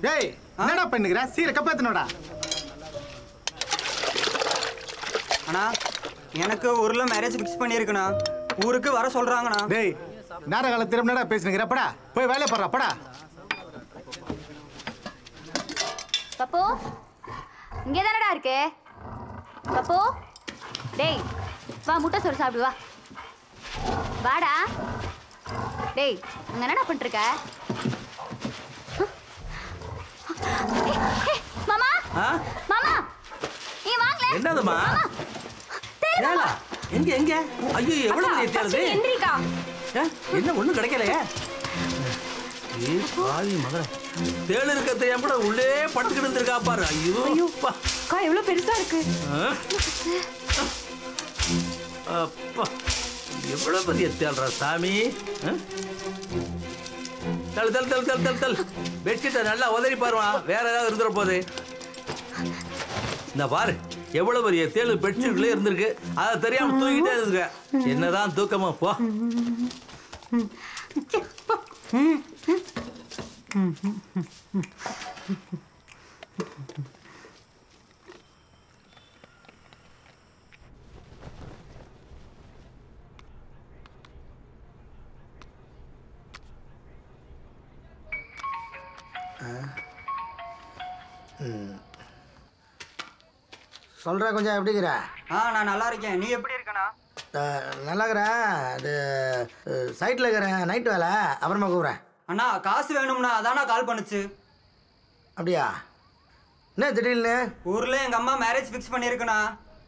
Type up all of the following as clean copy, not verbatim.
டேய் என்னடா பண்ணுகிற? சீர கப்பாத்துனடா. அண்ணா எனக்கு ஊர்ல மேரேஜ் ஃபிக்ஸ் பண்ணியிருக்குண்ணா. ஊருக்கு வர சொல்றாங்கண்ணா. டேய் நேர கால திரும்பினடா பேசுனீங்கற படா. போய் வேலை பாறா படா. பப்பு இங்க தானடா இருக்கே. பப்பு டேய் வா முட்டை சோறு சாப்பிடு வா. வாடா. டேய் அங்க என்னடா பண்ணிட்டு இருக்க? மாமா மாமா நீ வாங்களே. என்னதுமா? தேடுமா. எங்க எங்க? ஐயோ எவ்வளவு தேடுது? எந்திரிக்கா. என்ன ஒண்ணும் கிடைக்கலையே. ஏய் பாவி மகனே. தேள் இருக்க தெரியாம கூட உள்ளே படுத்துக்கிட்டு இருந்திருக்கா பாரு. ஐயோ அக்கா எவ்வளவு பெருசா இருக்கு. அப்பா எவ்வளவு பெரிய தேள்றா சாமி. தல் தல் தல் தல் தல் தல். பெட்ஷீட்டை நல்லா உதறி பாருவா. வேற ஏதாவது இருந்துற போகுது. இந்த பாரு எவ்வளவு பெரிய தேள் பெட்ஷீட்லயே இருந்திருக்கு. அதை தெரியாம தூக்கிட்டே இருக்க. என்னதான் தூக்கமா போ. சொல்ற கொஞ்சம் எப்படிங்கிற? நான் நல்லா இருக்கேன். நீ எப்படி இருக்கண்ணா? நல்லா இருக்கிறேன். அது சைட்டில் இருக்கிறேன். நைட் வேலை. அப்புறமா கூப்பிட்றேன். அண்ணா காசு வேணும்ண்ணா. அதானா கால் பண்ணுச்சு. அப்படியா? என்ன திடீர்னு? ஊர்ல எங்க அம்மா மேரேஜ் ஃபிக்ஸ் பண்ணியிருக்குண்ணா.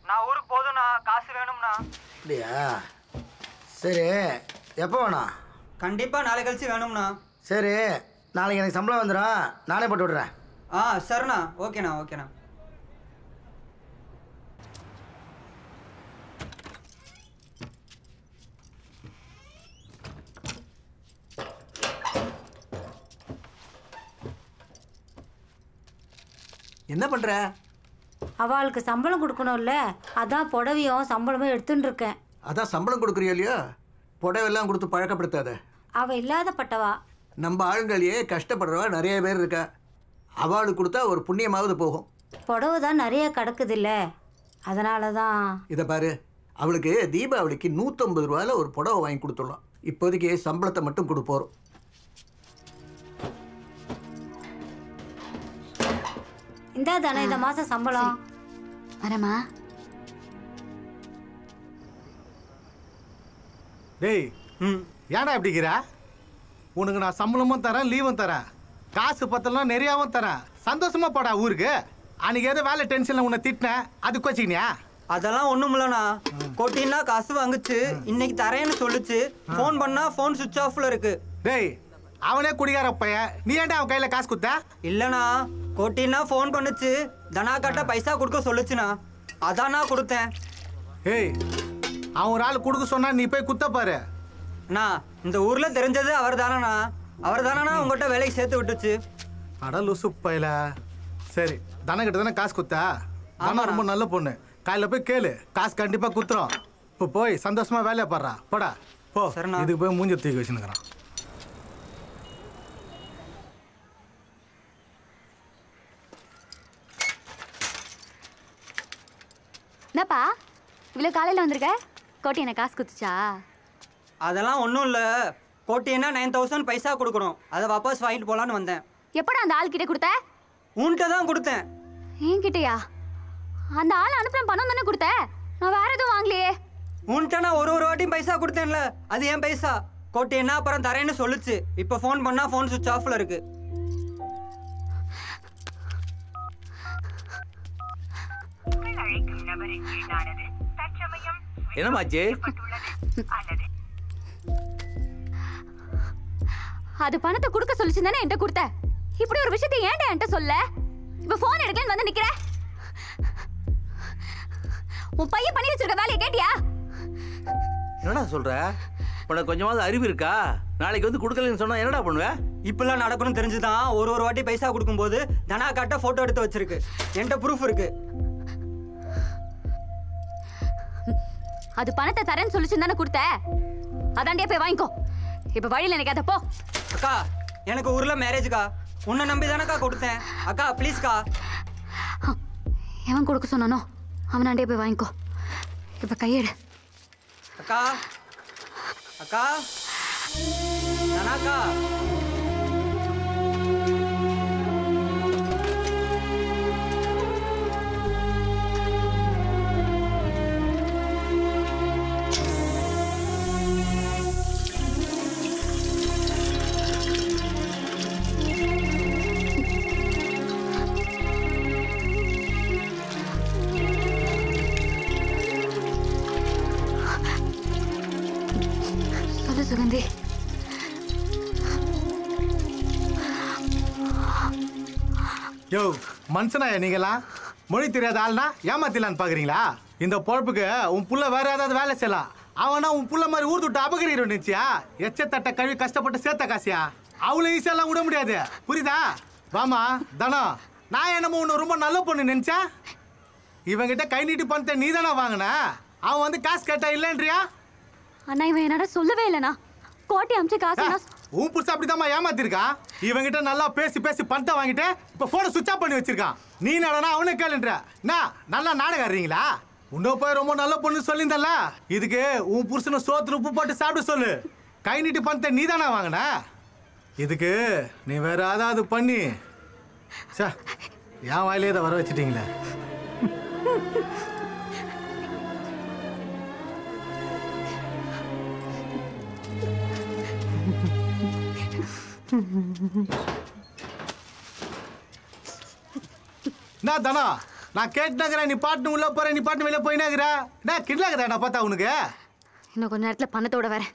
நான் ஊருக்கு போதுண்ணா. காசு வேணும்ண்ணா. அப்படியா? சரி எப்போ வேணும்? கண்டிப்பா நாளை கழிச்சு வேணும்ண்ணா. சரி நாளைக்கு எனக்கு சம்பளம் வந்துடும். நானே போட்டு விட்றேன். சரிண்ணா. ஓகேண்ணா ஓகேண்ணா. என்ன பண்ற? அவளுக்கு சம்பளம் கொடுக்கணும்ல, அதான் புடவையும் சம்பளமும் எடுத்துன்னு இருக்கேன். அதான் சம்பளம் கொடுக்குறியா இல்லையா? புடவெல்லாம் கொடுத்து பழக்கப்படுத்தாத. அவ இல்லாதப்பட்டவா. நம்ம ஆளுங்களையே கஷ்டப்படுறவா நிறைய பேர் இருக்கா. அவளுக்கு கொடுத்தா ஒரு புண்ணியமாவது போகும். புடவை தான் நிறைய கிடக்குது இல்லை, அதனால தான். இதை பாரு, அவளுக்கு தீபாவளிக்கு 150 ரூபாயில் ஒரு புடவை வாங்கி கொடுத்துடலாம். இப்போதைக்கு சம்பளத்தை மட்டும் கொடுப்போம். இந்தா தானே இந்த மாசம் சம்பளம். வரமா? டேய் ஏன்டா எப்படிங்கிற? உனக்கு நான் சம்பளமும் தரேன், லீவும் தரேன், காசு பத்தலாம் நிறையாவும் தரேன். சந்தோஷமா போடா ஊருக்கு. அன்னைக்கு ஏதோ வேலை டென்ஷன்ல உன்னை திட்டினேன், அதுக்கு வச்சுக்கினியா? அதெல்லாம் ஒண்ணும் இல்லண்ணா. கோட்டின்னா காசு வாங்குச்சு, இன்னைக்கு தரேன்னு சொல்லுச்சு. ஃபோன் பண்ணா ஃபோன் சுவிட்ச் ஆஃப்ல இருக்கு. டேய் அவனே குடிகார பையன், நீ ஏன்டா அவன் கையில காசு குத்த? இல்லண்ணா, கோட்டின்னா ஃபோன் பண்ணுச்சு, தனா கட்ட பைசா கொடுக்க சொல்லுச்சுண்ணா. அதானா கொடுத்தேன். ஏய் அவன் ஒரு ஆள் கொடுக்க சொன்னா நீ போய் குத்த பாரு. அண்ணா இந்த ஊர்ல தெரிஞ்சது அவர் தானண்ணா. அவர் தானண்ணா உங்கள்கிட்ட வேலைக்கு சேர்த்து விட்டுச்சு. அட லூசு பையல. சரி தனக்கிட்ட தானே காசு குத்தா? தனம் ரொம்ப நல்ல பொண்ணு. காலையில் போய் கேளு, காசு கண்டிப்பா குத்துறோம். இப்போ போய் சந்தோஷமா வேலையை பாடுறா. போடா போ. இதுக்கு போய் மூஞ்ச தூக்கி வச்சுன்னுக்குறான். என்னப்பா இவ்வளோ காலையில் வந்திருக்க? கோட்டி என்ன காசு குத்துச்சா? அதெல்லாம் ஒன்றும் இல்லை. கோட்டின்னா 9000 பைசா கொடுக்கணும். அதை வாபஸ் வாங்கிட்டு போகலான்னு வந்தேன். எப்படா அந்த ஆள் கிட்ட கொடுத்த? உன்கிட்ட தான் கொடுத்தேன். என்கிட்டயா? அந்த ஆள் அனுப்புன பணம் தானே கொடுத்த, நான் வேற எதுவும் வாங்கலையே. உன்கிட்ட நான் ஒரு வாட்டியும் பைசா கொடுத்தேன்ல, அது என் பைசா. கோட்டின்னா அப்புறம் தரேன்னு சொல்லுச்சு. இப்போ ஃபோன் பண்ணா ஃபோன் சுவிட்ச் ஆஃப்ல இருக்கு. என்னமாச்சு? அது பணத்தை கொடுக்க சொல்லிச்சு தானே என்கிட்ட கொடுத்த. இப்படி ஒரு விஷயத்தை ஏன்டா என்கிட்ட சொல்ல? இப்ப போன் எடுக்கலன்னு வந்து நிக்கிற. உன் பையன் பண்ணி வச்சிருக்க வேலையை கேட்டியா? என்னடா சொல்ற? உனக்கு கொஞ்சமாவது அறிவு இருக்கா? நாளைக்கு வந்து கொடுக்கலன்னு சொன்னா என்னடா பண்ணுவ? இப்பெல்லாம் நடக்கணும்னு தெரிஞ்சுதான் ஒரு வாட்டி பைசா கொடுக்கும்போது தனா காட்ட போட்டோ எடுத்து வச்சிருக்கு. என்கிட்ட ப்ரூஃப் இருக்கு. அது பணத்தை தரேன்னு சொல்லிச்சு தானே கொடுத்த. அதாண்டியே போய் வாங்கிக்கோ. இப்ப வழியில நிக்காத போ. அக்கா எனக்கு ஊர்ல மேரேஜ்க்கா. உன்னை நம்பி தானக்கா கொடுத்தேன். அக்கா ப்ளீஸ்க்கா. எவன் கொடுக்க சொன்னானோ அவனாண்டே போய் வாங்கிக்கோ. இப்ப கையெடு. அக்கா அக்கா நானாக்கா. சுகந்தி யோ மனுஷனாயா நீங்களாம்? மொழி தெரியாத ஆள்னா ஏமாத்திலான்னு பாக்குறீங்களா? இந்த பொழப்புக்கு உன் புள்ள வேற ஏதாவது வேலை செய்யலாம். அவனா உன் புள்ள மாதிரி ஊர் விட்டு அபகரிக்கிறோம் நினைச்சியா? எச்சத்தட்ட கழுவி கஷ்டப்பட்டு சேர்த்த காசியா? அவ்வளவு ஈஸியெல்லாம் விட முடியாது. புரியுதா? வாமா தனம், நான் என்னமோ உன்னை ரொம்ப நல்ல பொண்ணு நினைச்சேன். இவங்கிட்ட கை நீட்டி பணத்தை நீ தானே வாங்கின. அவன் வந்து காசு கேட்டா இல்லைன்றியா? அண்ணா இவன் என்னடா சொல்லவே இல்லைண்ணா. கோட்டை அமிச்சு காசு உன் புருஷ அப்படிதாம்மா ஏமாத்திருக்கான். இவங்கிட்ட நல்லா பேசி பேசி பணத்தை வாங்கிட்டு இப்ப போனை சுவிட்ச் ஆஃப் பண்ணி வச்சிருக்கான். நீ நடனா அவனே கேளுன்ற. நல்லா நாடகம் ஆடுறீங்களா? உன்ன போய் ரொம்ப நல்ல பொண்ணு சொல்லியிருந்தல்ல, இதுக்கு உன் புருஷனை சோத்துல உப்பு போட்டு சாப்பிட சொல்லு. கை நீட்டி பணத்தை நீ தானே வாங்கின. இதுக்கு நீ வேற ஏதாவது பண்ணி என் வாயிலே இதை வர வச்சுட்டீங்களே. நான் தானா நான் கேட்டுனாங்கிறேன். நீ பாட்டு உள்ள போற, நீ பாட்டு வெளியே போயினாங்கிற. நான் கிண்டலாக்குறேன். நான் பார்த்தா உனக்கு இன்னும் கொஞ்ச நேரத்துல பணத்தோட வரேன்.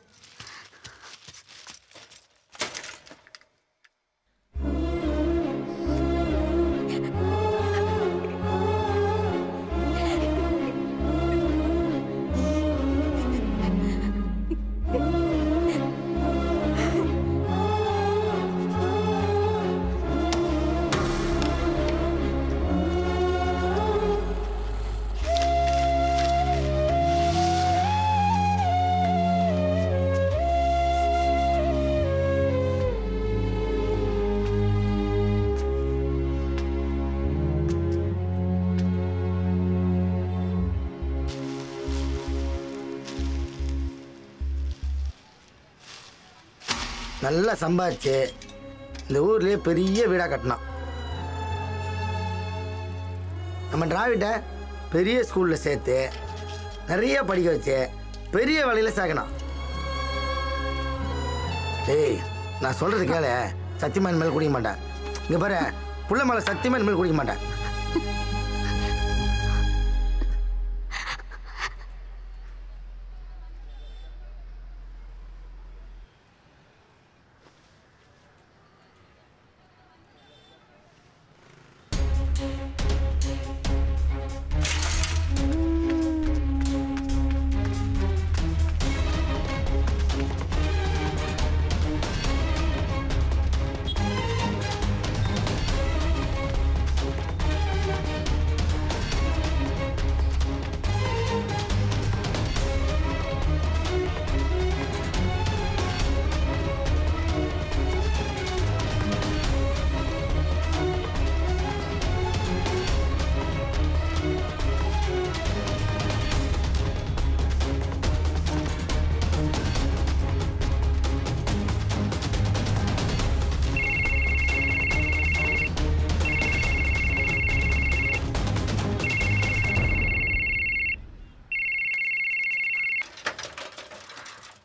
நல்லா சம்பாதிச்சு இந்த ஊர்லேயே பெரிய வீடாக கட்டினான். நம்ம டிராவிட்டை பெரிய ஸ்கூலில் சேர்த்து நிறைய படிக்க வச்சு பெரிய வேலையில் சேர்க்கணும். ஏய் நான் சொல்கிறது கேளு, சத்தியமான் மேலே குடிக்க மாட்டேன். இங்கே பாரு, புள்ள மேலே சத்தியமான் மேலே குடிக்க மாட்டேன்.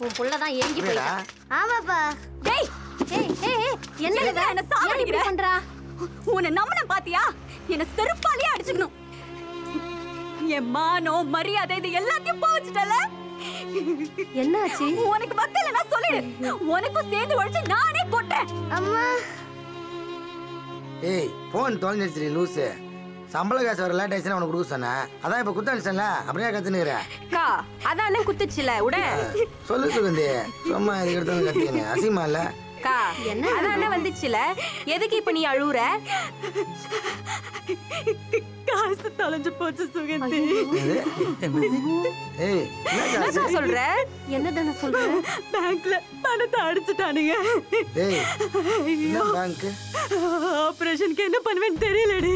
உன் புள்ளதான் ஏங்கி போயிடா. ஆமாப்பா. டேய் என்ன என்ன சாவடிக்கிற பண்றா? உன்னை நம்பன பாத்தியா? என்ன செருப்பாலே அடிச்சுக்கணும். என் மானோ மரியாதை இது எல்லாத்தையும் போச்சுட்டல. என்னாச்சு? உனக்கு வக்கல நான் சொல்லிடு. உனக்கும் சேர்ந்து ஒழிச்சு நானே போட்டேன். அம்மா ஏய் போன் தொலைஞ்சிருச்சு லூசு. சம்பள காசு வர லேட் ஆயிடுச்சுன்னா உனக்கு கொடுக்க சொன்னேன். அதான் இப்போ குத்தாடிச்சல, அப்படியே கத்துனுக்கிறேன். அதான் குத்துச்சுல உட. சொல்லு சுகந்தி, சும்மா இதுக்கு எடுத்து கத்திங்க அசிங்கமா இல்ல? அக்கா அதானே வந்துச்சுல, எதுக்கு இப்ப நீ அழுவுற? காசு தொலைஞ்சு போச்சு சுகந்தி. ஏய் என்னக்கா சொல்ற? என்னதானே சொல்ற? பேங்க்ல பணத்தை அடிச்சுட்டானுங்க. ஏய் என்ன பேங்க்? ஆபரேஷனுக்கு என்ன பண்ணுவேன்னு தெரியலடி.